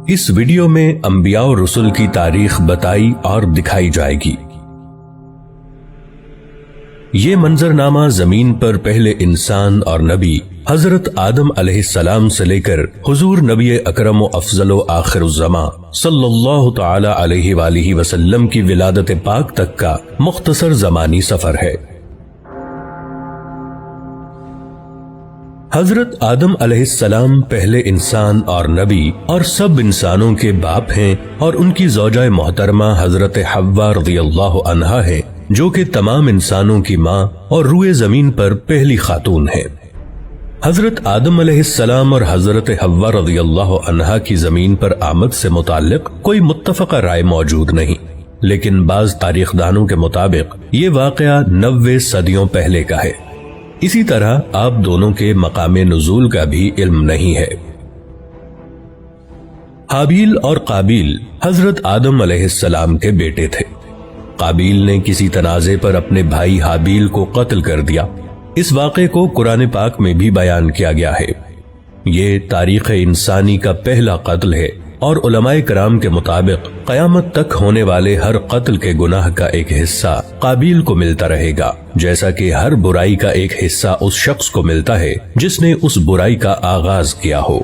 اس video میں انبیاء اور رسل کی تاریخ بتائی اور دکھائی جائے گی۔ یہ منظرنامہ زمین پر پہلے انسان اور نبی حضرت آدم علیہ السلام سے لے کر حضور نبی اکرم و افضل و آخر الزماں صلی اللہ تعالی علیہ وآلہ وسلم کی ولادت پاک تک کا مختصر زمانی سفر ہے۔ حضرت آدم علیہ السلام پہلے انسان اور نبی اور سب انسانوں کے باپ ہیں، اور ان کی زوجہ محترمہ حضرت حوا رضی اللہ عنہا ہے، جو کہ تمام انسانوں کی ماں اور روئے زمین پر پہلی خاتون ہے۔ حضرت آدم علیہ السلام اور حضرت حوا رضی اللہ عنہا کی زمین پر آمد سے متعلق کوئی متفقہ رائے موجود نہیں، لیکن بعض تاریخ دانوں کے مطابق یہ واقعہ 90 صدیوں پہلے کا ہے۔ اسی طرح آپ دونوں کے مقام نزول کا بھی علم نہیں ہے۔ حابیل اور قابیل حضرت آدم علیہ السلام کے بیٹے تھے۔ قابیل نے کسی تنازع پر اپنے بھائی حابیل کو قتل کر دیا۔ اس واقعے کو قرآن پاک میں بھی بیان کیا گیا ہے۔ یہ تاریخ انسانی کا پہلا قتل ہے، اور علماء کرام کے مطابق قیامت تک ہونے والے ہر قتل کے گناہ کا ایک حصہ قابیل کو ملتا رہے گا، جیسا کہ ہر برائی کا ایک حصہ اس شخص کو ملتا ہے جس نے اس برائی کا آغاز کیا ہو۔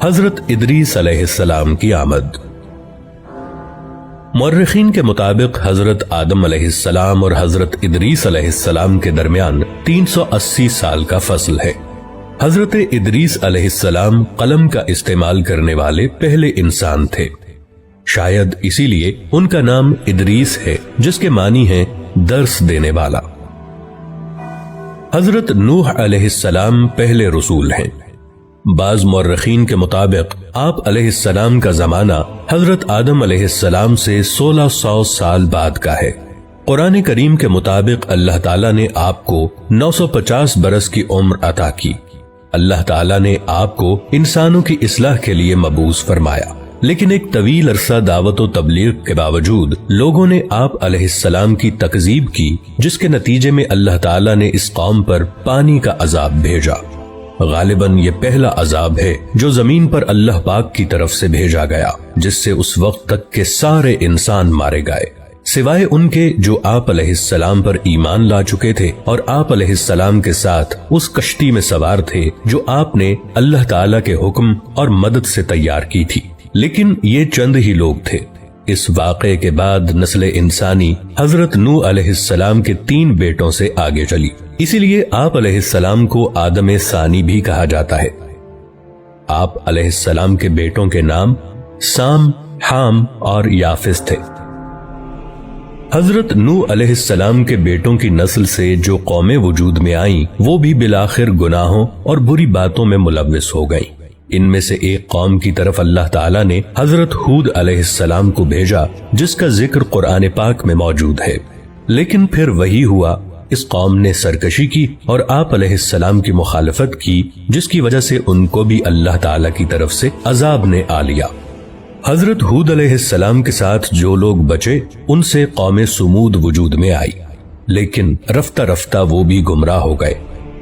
حضرت ادریس علیہ السلام کی آمد۔ مورخین کے مطابق حضرت آدم علیہ السلام اور حضرت ادریس علیہ السلام کے درمیان 380 سال کا فصل ہے۔ حضرت ادریس علیہ السلام قلم کا استعمال کرنے والے پہلے انسان تھے، شاید اسی لیے ان کا نام ادریس ہے، جس کے معنی ہے درس دینے والا۔ حضرت نوح علیہ السلام پہلے رسول ہیں۔ بعض مورخین کے مطابق آپ علیہ السلام کا زمانہ حضرت آدم علیہ السلام سے 1600 سال بعد کا ہے۔ قرآن کریم کے مطابق اللہ تعالیٰ نے آپ کو 950 برس کی عمر عطا کی۔ اللہ تعالیٰ نے آپ کو انسانوں کی اصلاح کے لیے مبعوث فرمایا، لیکن ایک طویل عرصہ دعوت و تبلیغ کے باوجود لوگوں نے آپ علیہ السلام کی تکذیب کی، جس کے نتیجے میں اللہ تعالیٰ نے اس قوم پر پانی کا عذاب بھیجا۔ غالباً یہ پہلا عذاب ہے جو زمین پر اللہ پاک کی طرف سے بھیجا گیا، جس سے اس وقت تک کے سارے انسان مارے گئے، سوائے ان کے جو آپ علیہ السلام پر ایمان لا چکے تھے اور آپ علیہ السلام کے ساتھ اس کشتی میں سوار تھے جو آپ نے اللہ تعالیٰ کے حکم اور مدد سے تیار کی تھی۔ لیکن یہ چند ہی لوگ تھے۔ اس واقعے کے بعد نسل انسانی حضرت نوح علیہ السلام کے 3 بیٹوں سے آگے چلی، اسی لیے آپ علیہ السلام کو آدم ثانی بھی کہا جاتا ہے۔ آپ علیہ السلام کے بیٹوں کے نام سام، حام اور یافس تھے۔ حضرت نوح علیہ السلام کے بیٹوں کی نسل سے جو قومیں وجود میں آئیں، وہ بھی بالآخر گناہوں اور بری باتوں میں ملوث ہو گئیں۔ ان میں سے ایک قوم کی طرف اللہ تعالیٰ نے حضرت ہود علیہ السلام کو بھیجا، جس کا ذکر قرآن پاک میں موجود ہے۔ لیکن پھر وہی ہوا، اس قوم نے سرکشی کی اور آپ علیہ السلام کی مخالفت کی، جس کی وجہ سے ان کو بھی اللہ تعالیٰ کی طرف سے عذاب نے آ لیا۔ حضرت ہود علیہ السلام کے ساتھ جو لوگ بچے، ان سے قوم سمود وجود میں آئی، لیکن رفتہ رفتہ وہ بھی گمراہ ہو گئے۔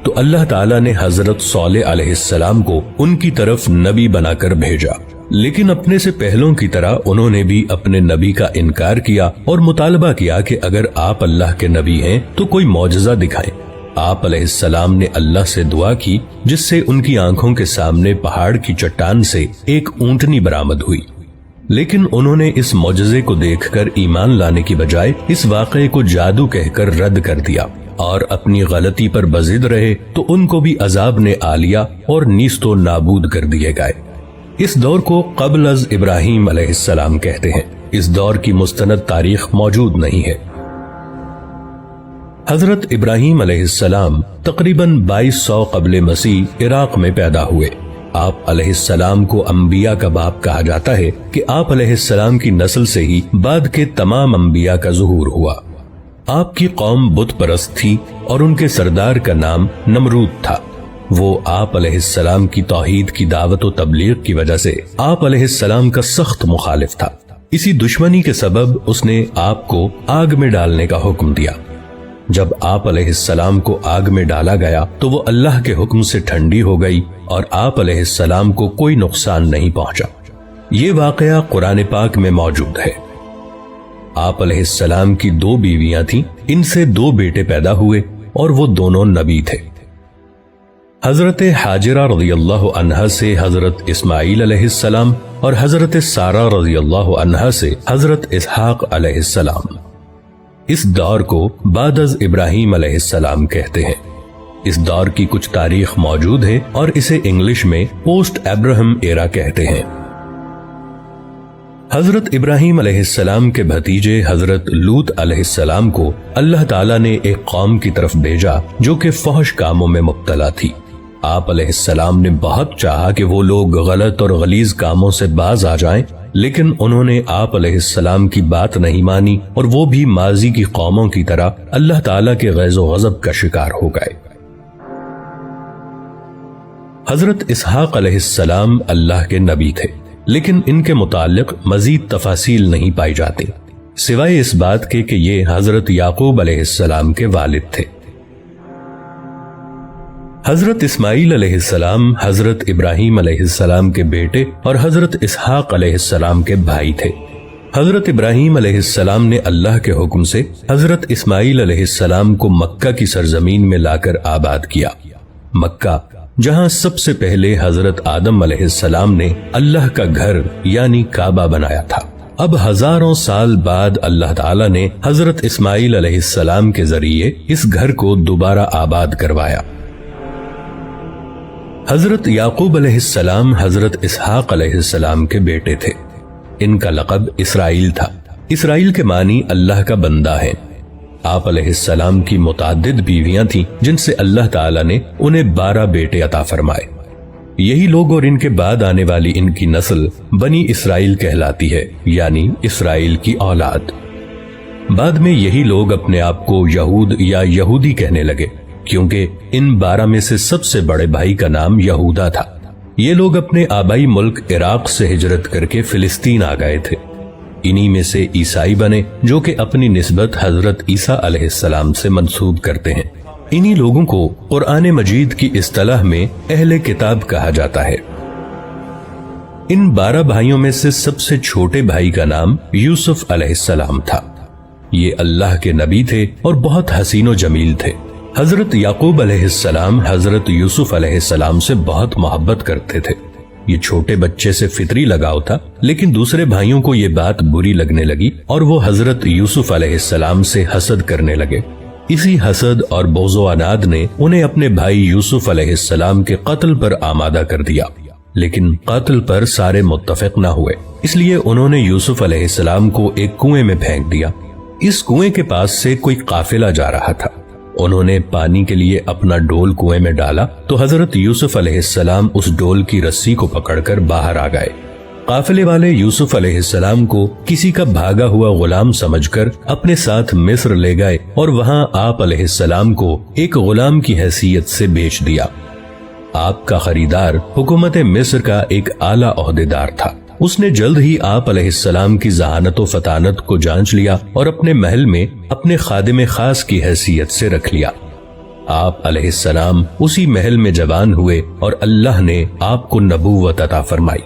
تو اللہ تعالیٰ نے حضرت صالح علیہ السلام کو ان کی طرف نبی بنا کر بھیجا، لیکن اپنے سے پہلوں کی طرح انہوں نے بھی اپنے نبی کا انکار کیا اور مطالبہ کیا کہ اگر آپ اللہ کے نبی ہیں تو کوئی معجزہ دکھائیں۔ آپ علیہ السلام نے اللہ سے دعا کی، جس سے ان کی آنکھوں کے سامنے پہاڑ کی چٹان سے ایک اونٹنی برآمد ہوئی، لیکن انہوں نے اس معجزے کو دیکھ کر ایمان لانے کی بجائے اس واقعے کو جادو کہہ کر رد کر دیا اور اپنی غلطی پر بضد رہے، تو ان کو بھی عذاب نے آ لیا اور نیست و نابود کر دیے گئے۔ اس دور کو قبل از ابراہیم علیہ السلام کہتے ہیں۔ اس دور کی مستند تاریخ موجود نہیں ہے۔ حضرت ابراہیم علیہ السلام تقریباً 2200 قبل مسیح عراق میں پیدا ہوئے۔ آپ علیہ السلام کو انبیاء کا باپ کہا جاتا ہے کہ آپ علیہ السلام کی نسل سے ہی بعد کے تمام انبیاء کا ظہور ہوا۔ آپ کی قوم بت پرست تھی اور ان کے سردار کا نام نمرود تھا۔ وہ آپ علیہ السلام کی توحید کی دعوت و تبلیغ کی وجہ سے آپ علیہ السلام کا سخت مخالف تھا۔ اسی دشمنی کے سبب اس نے آپ کو آگ میں ڈالنے کا حکم دیا۔ جب آپ علیہ السلام کو آگ میں ڈالا گیا تو وہ اللہ کے حکم سے ٹھنڈی ہو گئی اور آپ علیہ السلام کو کوئی نقصان نہیں پہنچا۔ یہ واقعہ قرآن پاک میں موجود ہے۔ آپ علیہ السلام کی 2 بیویاں تھیں، ان سے 2 بیٹے پیدا ہوئے اور وہ دونوں نبی تھے۔ حضرت حاجرہ رضی اللہ عنہا سے حضرت اسماعیل علیہ السلام اور حضرت سارہ رضی اللہ عنہا سے حضرت اسحاق علیہ السلام۔ اس دور کو بعد از ابراہیم علیہ السلام کہتے ہیں۔ اس دور کی کچھ تاریخ موجود ہے اور اسے انگلش میں پوسٹ ابراہم ایرا کہتے ہیں۔ حضرت ابراہیم علیہ السلام کے بھتیجے حضرت لوط علیہ السلام کو اللہ تعالیٰ نے ایک قوم کی طرف بھیجا جو کہ فحش کاموں میں مبتلا تھی۔ آپ علیہ السلام نے بہت چاہا کہ وہ لوگ غلط اور غلیظ کاموں سے باز آ جائیں، لیکن انہوں نے آپ علیہ السلام کی بات نہیں مانی اور وہ بھی ماضی کی قوموں کی طرح اللہ تعالیٰ کے غیظ و غضب کا شکار ہو گئے۔ حضرت اسحاق علیہ السلام اللہ کے نبی تھے، لیکن ان کے متعلق مزید تفاصیل نہیں پائی جاتی، سوائے اس بات کے کہ یہ حضرت یعقوب علیہ السلام کے والد تھے۔ حضرت اسماعیل علیہ السلام حضرت ابراہیم علیہ السلام کے بیٹے اور حضرت اسحاق علیہ السلام کے بھائی تھے۔ حضرت ابراہیم علیہ السلام نے اللہ کے حکم سے حضرت اسماعیل علیہ السلام کو مکہ کی سرزمین میں لا کر آباد کیا۔ مکہ، جہاں سب سے پہلے حضرت آدم علیہ السلام نے اللہ کا گھر یعنی کعبہ بنایا تھا، اب ہزاروں سال بعد اللہ تعالیٰ نے حضرت اسماعیل علیہ السلام کے ذریعے اس گھر کو دوبارہ آباد کروایا۔ حضرت یعقوب علیہ السلام حضرت اسحاق علیہ السلام کے بیٹے تھے۔ ان کا لقب اسرائیل تھا۔ اسرائیل کے معنی اللہ کا بندہ ہے۔ آپ علیہ السلام کی متعدد بیویاں تھیں جن سے اللہ تعالیٰ نے انہیں 12 بیٹے عطا فرمائے۔ یہی لوگ اور ان کے بعد آنے والی ان کی نسل بنی اسرائیل کہلاتی ہے، یعنی اسرائیل کی اولاد۔ بعد میں یہی لوگ اپنے آپ کو یہود یا یہودی کہنے لگے، کیونکہ ان 12 میں سے سب سے بڑے بھائی کا نام یہودا تھا۔ یہ لوگ اپنے آبائی ملک عراق سے ہجرت کر کے فلسطین آ گئے تھے۔ انہی میں سے عیسائی بنے جو کہ اپنی نسبت حضرت عیسیٰ علیہ السلام سے منسوب کرتے ہیں۔ انہی لوگوں کو قرآن مجید کی اصطلاح میں اہل کتاب کہا جاتا ہے۔ ان 12 بھائیوں میں سے سب سے چھوٹے بھائی کا نام یوسف علیہ السلام تھا۔ یہ اللہ کے نبی تھے اور بہت حسین و جمیل تھے۔ حضرت یعقوب علیہ السلام حضرت یوسف علیہ السلام سے بہت محبت کرتے تھے۔ یہ چھوٹے بچے سے فطری لگاؤ تھا، لیکن دوسرے بھائیوں کو یہ بات بری لگنے لگی اور وہ حضرت یوسف علیہ السلام سے حسد کرنے لگے۔ اسی حسد اور بغض و عناد نے انہیں اپنے بھائی یوسف علیہ السلام کے قتل پر آمادہ کر دیا، لیکن قتل پر سارے متفق نہ ہوئے، اس لیے انہوں نے یوسف علیہ السلام کو ایک کنویں میں پھینک دیا۔ اس کنویں کے پاس سے کوئی قافلہ جا رہا تھا۔ انہوں نے پانی کے لیے اپنا ڈول کنویں میں ڈالا تو حضرت یوسف علیہ السلام اس ڈول کی رسی کو پکڑ کر باہر آ گئے۔ قافلے والے یوسف علیہ السلام کو کسی کا بھاگا ہوا غلام سمجھ کر اپنے ساتھ مصر لے گئے اور وہاں آپ علیہ السلام کو ایک غلام کی حیثیت سے بیچ دیا۔ آپ کا خریدار حکومت مصر کا ایک اعلیٰ عہدیدار تھا۔ اس نے جلد ہی آپ علیہ السلام کی ذہانت و فطانت کو جانچ لیا اور اپنے محل میں اپنے خادم خاص کی حیثیت سے رکھ لیا۔ آپ علیہ السلام اسی محل میں جوان ہوئے اور اللہ نے آپ کو نبوت عطا فرمائی۔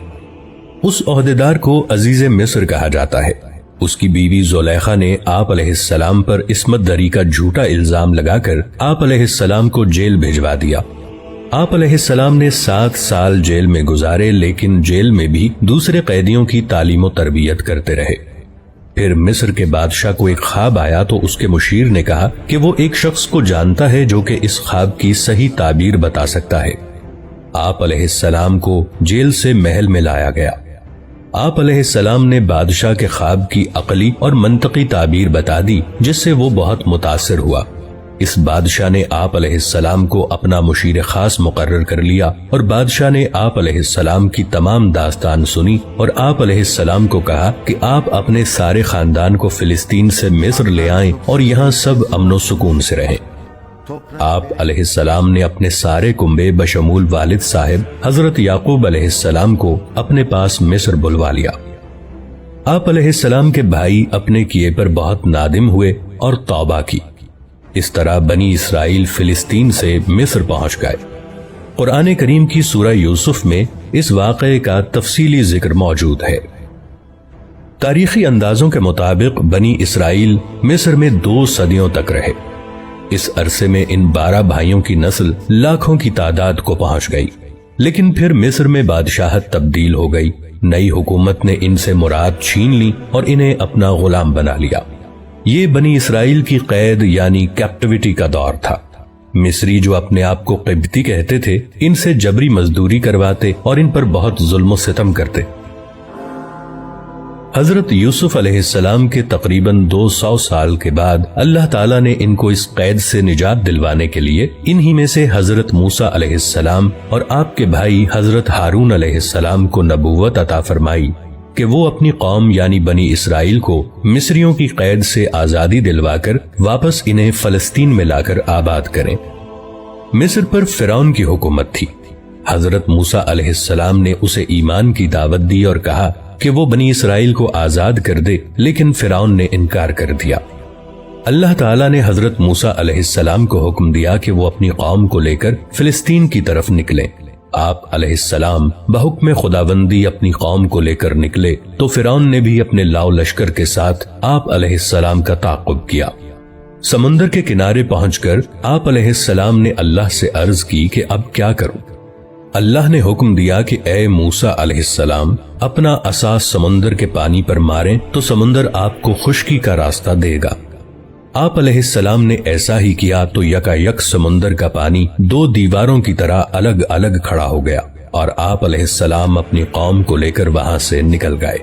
اس عہدیدار کو عزیز مصر کہا جاتا ہے۔ اس کی بیوی زلیخا نے آپ علیہ السلام پر عصمت دری کا جھوٹا الزام لگا کر آپ علیہ السلام کو جیل بھجوا دیا۔ آپ علیہ السلام نے 7 سال جیل میں گزارے، لیکن جیل میں بھی دوسرے قیدیوں کی تعلیم و تربیت کرتے رہے۔ پھر مصر کے بادشاہ کو ایک خواب آیا تو اس کے مشیر نے کہا کہ وہ ایک شخص کو جانتا ہے جو کہ اس خواب کی صحیح تعبیر بتا سکتا ہے۔ آپ علیہ السلام کو جیل سے محل میں لایا گیا۔ آپ علیہ السلام نے بادشاہ کے خواب کی عقلی اور منطقی تعبیر بتا دی، جس سے وہ بہت متاثر ہوا۔ اس بادشاہ نے آپ علیہ السلام کو اپنا مشیر خاص مقرر کر لیا اور بادشاہ نے آپ علیہ السلام کی تمام داستان سنی اور آپ علیہ السلام کو کہا کہ آپ اپنے سارے خاندان کو فلسطین سے مصر لے آئیں اور یہاں سب امن و سکون سے رہیں۔ آپ علیہ السلام نے اپنے سارے کنبے بشمول والد صاحب حضرت یعقوب علیہ السلام کو اپنے پاس مصر بلوا لیا۔ آپ علیہ السلام کے بھائی اپنے کیے پر بہت نادم ہوئے اور توبہ کی۔ اس طرح بنی اسرائیل فلسطین سے مصر پہنچ گئے۔ قرآن کریم کی سورہ یوسف میں اس واقعے کا تفصیلی ذکر موجود ہے۔ تاریخی اندازوں کے مطابق بنی اسرائیل مصر میں 2 صدیوں تک رہے۔ اس عرصے میں ان 12 بھائیوں کی نسل لاکھوں کی تعداد کو پہنچ گئی، لیکن پھر مصر میں بادشاہت تبدیل ہو گئی۔ نئی حکومت نے ان سے مراد چھین لی اور انہیں اپنا غلام بنا لیا۔ یہ بنی اسرائیل کی قید یعنی کیپٹیوٹی کا دور تھا۔ مصری جو اپنے آپ کو قبطی کہتے تھے، ان سے جبری مزدوری کرواتے اور ان پر بہت ظلم و ستم کرتے۔ حضرت یوسف علیہ السلام کے تقریباً 200 سال کے بعد اللہ تعالیٰ نے ان کو اس قید سے نجات دلوانے کے لیے انہی میں سے حضرت موسیٰ علیہ السلام اور آپ کے بھائی حضرت ہارون علیہ السلام کو نبوت عطا فرمائی کہ وہ اپنی قوم یعنی بنی اسرائیل کو مصریوں کی قید سے آزادی دلوا کر واپس انہیں فلسطین میں لا کر آباد کریں۔ مصر پر فرعون کی حکومت تھی۔ حضرت موسیٰ علیہ السلام نے اسے ایمان کی دعوت دی اور کہا کہ وہ بنی اسرائیل کو آزاد کر دے، لیکن فرعون نے انکار کر دیا۔ اللہ تعالیٰ نے حضرت موسیٰ علیہ السلام کو حکم دیا کہ وہ اپنی قوم کو لے کر فلسطین کی طرف نکلیں۔ آپ علیہ السلام بحکم خداوندی اپنی قوم کو لے کر نکلے تو فرعون نے بھی اپنے لاؤ لشکر کے ساتھ آپ علیہ السلام کا تعاقب کیا۔ سمندر کے کنارے پہنچ کر آپ علیہ السلام نے اللہ سے عرض کی کہ اب کیا کروں؟ اللہ نے حکم دیا کہ اے موسیٰ علیہ السلام اپنا عصا سمندر کے پانی پر ماریں تو سمندر آپ کو خشکی کا راستہ دے گا۔ آپ علیہ السلام نے ایسا ہی کیا تو یکا یک سمندر کا پانی 2 دیواروں کی طرح الگ الگ کھڑا ہو گیا اور آپ علیہ السلام اپنی قوم کو لے کر وہاں سے نکل گئے۔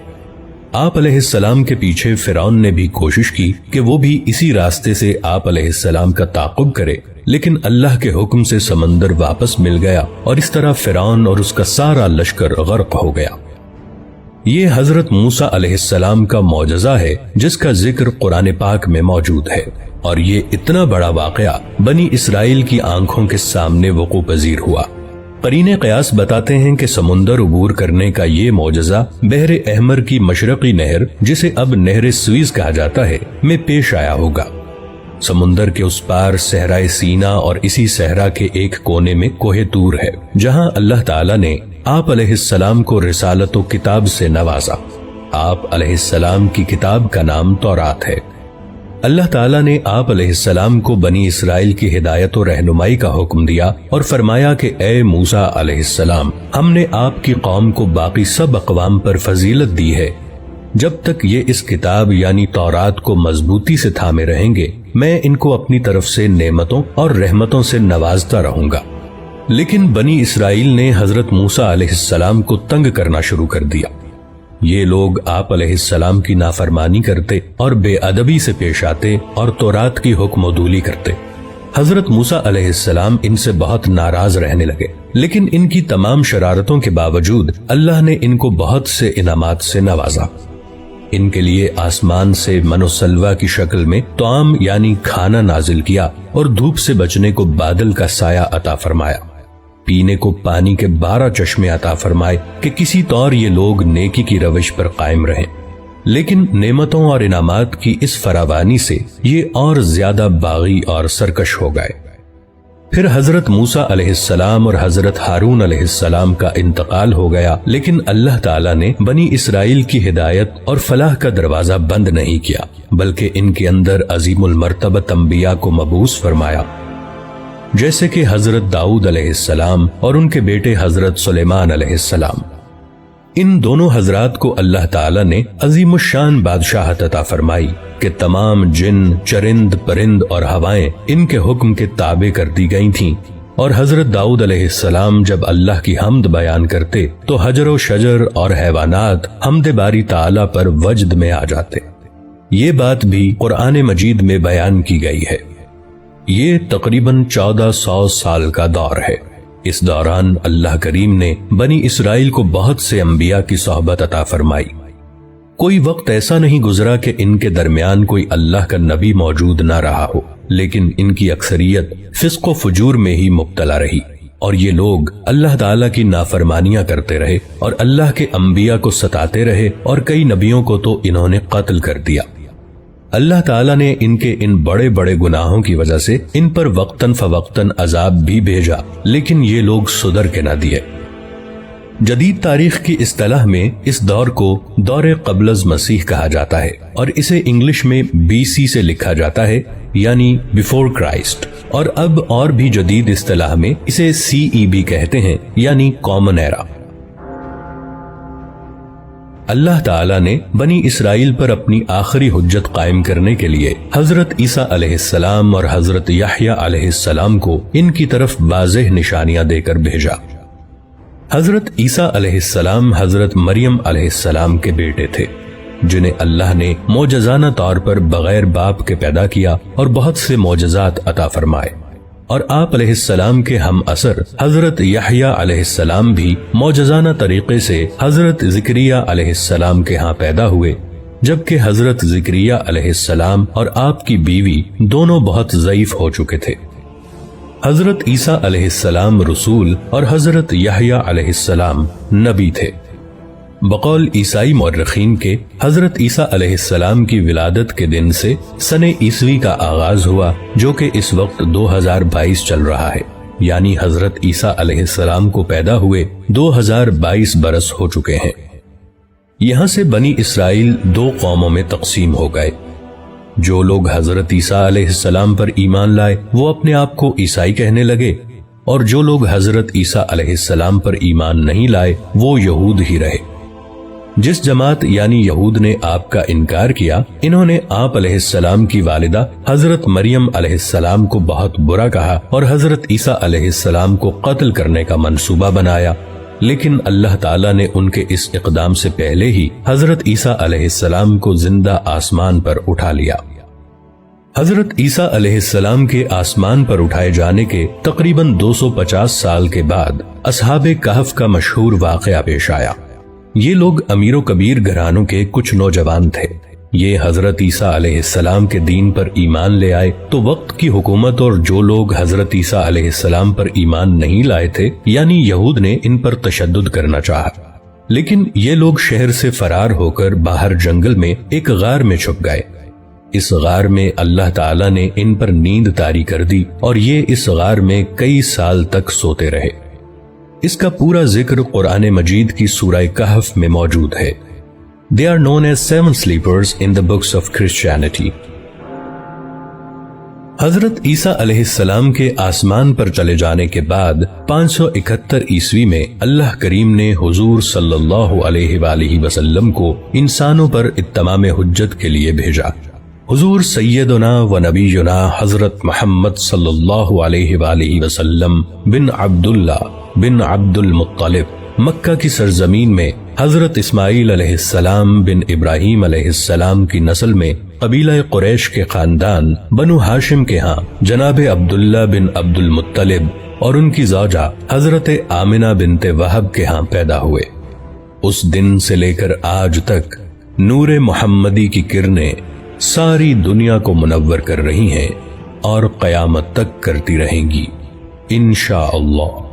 آپ علیہ السلام کے پیچھے فرعون نے بھی کوشش کی کہ وہ بھی اسی راستے سے آپ علیہ السلام کا تعاقب کرے، لیکن اللہ کے حکم سے سمندر واپس مل گیا اور اس طرح فرعون اور اس کا سارا لشکر غرق ہو گیا۔ یہ حضرت موسیٰ علیہ السلام کا معجزہ ہے جس کا ذکر قرآن پاک میں موجود ہے، اور یہ اتنا بڑا واقعہ بنی اسرائیل کی آنکھوں کے سامنے وقوع پذیر ہوا۔ قرین قیاس بتاتے ہیں کہ سمندر عبور کرنے کا یہ معجزہ بحر احمر کی مشرقی نہر، جسے اب نہر سویز کہا جاتا ہے، میں پیش آیا ہوگا۔ سمندر کے اس پار صحرائے سینا اور اسی صحرا کے ایک کونے میں کوہ طور ہے، جہاں اللہ تعالیٰ نے آپ علیہ السلام کو رسالت و کتاب سے نوازا۔ آپ علیہ السلام کی کتاب کا نام تورات ہے۔ اللہ تعالیٰ نے آپ علیہ السلام کو بنی اسرائیل کی ہدایت و رہنمائی کا حکم دیا اور فرمایا کہ اے موسیٰ علیہ السلام، ہم نے آپ کی قوم کو باقی سب اقوام پر فضیلت دی ہے۔ جب تک یہ اس کتاب یعنی تورات کو مضبوطی سے تھامے رہیں گے، میں ان کو اپنی طرف سے نعمتوں اور رحمتوں سے نوازتا رہوں گا۔ لیکن بنی اسرائیل نے حضرت موسیٰ علیہ السلام کو تنگ کرنا شروع کر دیا۔ یہ لوگ آپ علیہ السلام کی نافرمانی کرتے اور بے ادبی سے پیش آتے اور تورات کی حکم عدولی کرتے۔ حضرت موسیٰ علیہ السلام ان سے بہت ناراض رہنے لگے، لیکن ان کی تمام شرارتوں کے باوجود اللہ نے ان کو بہت سے انعامات سے نوازا۔ ان کے لیے آسمان سے من و سلوہ کی شکل میں طعام یعنی کھانا نازل کیا اور دھوپ سے بچنے کو بادل کا سایہ عطا فرمایا۔ پینے کو پانی کے 12 چشمے عطا فرمائے کہ کسی طور یہ لوگ نیکی کی روش پر قائم رہیں۔ لیکن نعمتوں اور انعامات کی اس فراوانی سے یہ اور زیادہ باغی اور سرکش ہو گئے۔ پھر حضرت موسیٰ علیہ السلام اور حضرت ہارون علیہ السلام کا انتقال ہو گیا، لیکن اللہ تعالیٰ نے بنی اسرائیل کی ہدایت اور فلاح کا دروازہ بند نہیں کیا، بلکہ ان کے اندر عظیم المرتبت انبیاء کو مبعوث فرمایا، جیسے کہ حضرت داؤد علیہ السلام اور ان کے بیٹے حضرت سلیمان علیہ السلام۔ ان دونوں حضرات کو اللہ تعالیٰ نے عظیم الشان بادشاہت عطا فرمائی کہ تمام جن، چرند، پرند اور ہوائیں ان کے حکم کے تابع کر دی گئی تھیں، اور حضرت داؤد علیہ السلام جب اللہ کی حمد بیان کرتے تو حجر و شجر اور حیوانات حمد باری تعالیٰ پر وجد میں آ جاتے۔ یہ بات بھی قرآن مجید میں بیان کی گئی ہے۔ یہ تقریباً 1400 سال کا دور ہے۔ اس دوران اللہ کریم نے بنی اسرائیل کو بہت سے انبیاء کی صحبت عطا فرمائی۔ کوئی وقت ایسا نہیں گزرا کہ ان کے درمیان کوئی اللہ کا نبی موجود نہ رہا ہو، لیکن ان کی اکثریت فسق و فجور میں ہی مبتلا رہی، اور یہ لوگ اللہ تعالیٰ کی نافرمانیاں کرتے رہے اور اللہ کے انبیاء کو ستاتے رہے، اور کئی نبیوں کو تو انہوں نے قتل کر دیا۔ اللہ تعالیٰ نے ان کے ان بڑے بڑے گناہوں کی وجہ سے ان پر وقتاً فوقتاً عذاب بھی بھیجا، لیکن یہ لوگ سدھر کے نہ دیے۔ جدید تاریخ کی اصطلاح میں اس دور کو دور قبل از مسیح کہا جاتا ہے، اور اسے انگلش میں BC سے لکھا جاتا ہے، یعنی بیفور کرائسٹ، اور اب اور بھی جدید اصطلاح میں اسے CE بھی کہتے ہیں، یعنی کامن ایرا۔ اللہ تعالیٰ نے بنی اسرائیل پر اپنی آخری حجت قائم کرنے کے لیے حضرت عیسیٰ علیہ السلام اور حضرت یحییٰ علیہ السلام کو ان کی طرف واضح نشانیاں دے کر بھیجا۔ حضرت عیسیٰ علیہ السلام حضرت مریم علیہ السلام کے بیٹے تھے، جنہیں اللہ نے معجزانہ طور پر بغیر باپ کے پیدا کیا اور بہت سے معجزات عطا فرمائے، اور آپ علیہ السلام کے ہم اثر حضرت یحییٰ علیہ السلام بھی معجزانہ طریقے سے حضرت زکریا علیہ السلام کے ہاں پیدا ہوئے، جبکہ حضرت زکریا علیہ السلام اور آپ کی بیوی دونوں بہت ضعیف ہو چکے تھے۔ حضرت عیسیٰ علیہ السلام رسول اور حضرت یحییٰ علیہ السلام نبی تھے۔ بقول عیسائی مورخین کے حضرت عیسیٰ علیہ السلام کی ولادت کے دن سے سن عیسوی کا آغاز ہوا، جو کہ اس وقت 2022 چل رہا ہے، یعنی حضرت عیسیٰ علیہ السلام کو پیدا ہوئے 2022 برس ہو چکے ہیں۔ یہاں سے بنی اسرائیل دو قوموں میں تقسیم ہو گئے۔ جو لوگ حضرت عیسیٰ علیہ السلام پر ایمان لائے وہ اپنے آپ کو عیسائی کہنے لگے، اور جو لوگ حضرت عیسیٰ علیہ السلام پر ایمان نہیں لائے وہ یہود ہی رہے۔ جس جماعت یعنی یہود نے آپ کا انکار کیا، انہوں نے آپ علیہ السلام کی والدہ حضرت مریم علیہ السلام کو بہت برا کہا اور حضرت عیسیٰ علیہ السلام کو قتل کرنے کا منصوبہ بنایا، لیکن اللہ تعالیٰ نے ان کے اس اقدام سے پہلے ہی حضرت عیسیٰ علیہ السلام کو زندہ آسمان پر اٹھا لیا۔ حضرت عیسیٰ علیہ السلام کے آسمان پر اٹھائے جانے کے تقریباً 250 سال کے بعد اصحاب کہف کا مشہور واقعہ پیش آیا۔ یہ لوگ امیر و کبیر گھرانوں کے کچھ نوجوان تھے۔ یہ حضرت عیسیٰ علیہ السلام کے دین پر ایمان لے آئے تو وقت کی حکومت اور جو لوگ حضرت عیسیٰ علیہ السلام پر ایمان نہیں لائے تھے یعنی یہود نے ان پر تشدد کرنا چاہا، لیکن یہ لوگ شہر سے فرار ہو کر باہر جنگل میں ایک غار میں چھپ گئے۔ اس غار میں اللہ تعالیٰ نے ان پر نیند طاری کر دی اور یہ اس غار میں کئی سال تک سوتے رہے۔ اس کا پورا ذکر قرآن مجید کی سورہ کہف میں موجود ہے۔ They are known as 7 sleepers in the books of Christianity۔ حضرت عیسیٰ علیہ السلام کے آسمان پر چلے جانے کے بعد 571 عیسوی میں اللہ کریم نے حضور صلی اللہ علیہ وآلہ وسلم کو انسانوں پر اتمام حجت کے لیے بھیجا۔ حضور سیدنا و نبینا حضرت محمد صلی اللہ علیہ وآلہ وسلم بن عبداللہ بن عبد المطلب مکہ کی سرزمین میں حضرت اسماعیل علیہ السلام بن ابراہیم علیہ السلام کی نسل میں قبیلہ قریش کے خاندان بنو ہاشم کے ہاں جناب عبداللہ بن عبد المطلب اور ان کی زوجہ حضرت آمنہ بنت وہب کے ہاں پیدا ہوئے۔ اس دن سے لے کر آج تک نور محمدی کی کرنیں ساری دنیا کو منور کر رہی ہیں اور قیامت تک کرتی رہیں گی انشاءاللہ۔